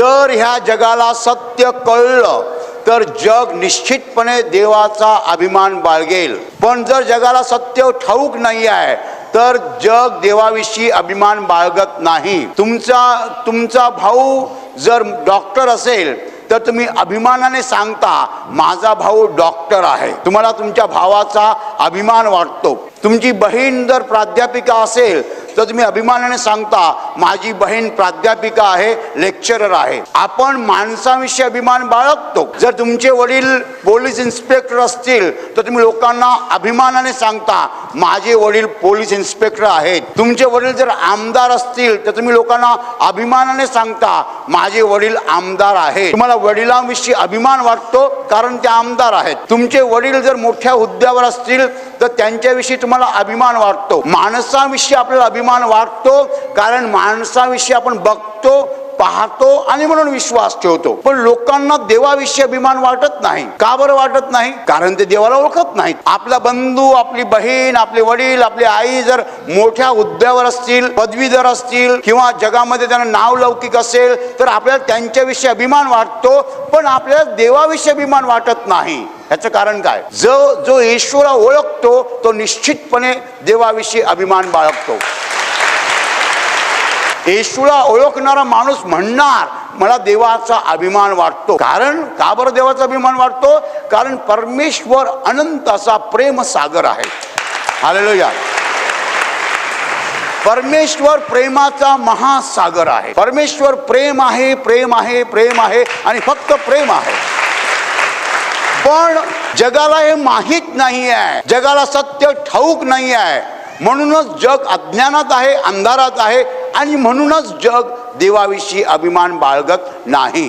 जर ह्या जगाला सत्य कळलं तर जग निश्चितपणे देवाचा अभिमान बाळगेल. पण जर जगाला सत्य ठाऊक नाही आहे तर जग देवाविषयी अभिमान बाळगत नाही. तुमचा भाऊ जर डॉक्टर असेल तर तुम्ही अभिमानाने सांगता माझा भाऊ डॉक्टर आहे. तुम्हाला तुमच्या भावाचा अभिमान वाटतो. तुमची बहीण जर प्राध्यापिका असेल तर तुम्ही अभिमानाने सांगता माझी बहीण प्राध्यापिका आहे, लेक्चरर आहे. आपण माणसाविषयी अभिमान बाळगतो. जर तुमचे वडील पोलीस इन्स्पेक्टर असतील तर तुम्ही लोकांना अभिमानाने सांगता माझे वडील पोलीस इन्स्पेक्टर आहेत. तुमचे वडील जर आमदार असतील तर तुम्ही लोकांना अभिमानाने सांगता माझे वडील आमदार आहेत. तुम्हाला वडिलांविषयी अभिमान वाटतो कारण ते आमदार आहेत. तुमचे वडील जर मोठ्या हुद्द्यावर असतील तर त्यांच्याविषयी तुम्हाला अभिमान वाटतो. माणसाविषयी आपल्याला अभिमान वाटतो कारण माणसाविषयी आपण बघतो, पाहतो आणि म्हणून विश्वास ठेवतो. पण लोकांना देवाविषयी अभिमान वाटत नाही. का बरं वाटत नाही? कारण ते देवाला ओळखत नाहीत. आपला बंधू, आपली बहीण, आपले वडील, आपली आई जर मोठ्या हुद्द्यावर असतील, पदवीधर असतील किंवा जगामध्ये त्यांना नाव लौकिक असेल तर आपल्याला त्यांच्याविषयी अभिमान वाटतो, पण आपल्याला देवाविषयी अभिमान वाटत नाही. याचं कारण काय? जो ईश्वरा ओळखतो तो निश्चितपणे देवाविषयी अभिमान बाळगतो. ईश्वरा ओळखणारा माणूस म्हणणार मला देवाचा अभिमान वाटतो. कारण का बरं देवाचा अभिमान वाटतो? कारण परमेश्वर अनंत असा प्रेम सागर आहे. हालेलुया. परमेश्वर प्रेमाचा महासागर आहे. परमेश्वर प्रेम आहे, प्रेम आहे, प्रेम आहे आणि फक्त प्रेम आहे. पण जगाला हे माहीत नाही आहे. जगाला सत्य ठाऊक नाही आहे. म्हणूनच जग अज्ञानात आहे, अंधारात आहे आणि म्हणूनच जग देवाविषयी अभिमान बाळगत नाही.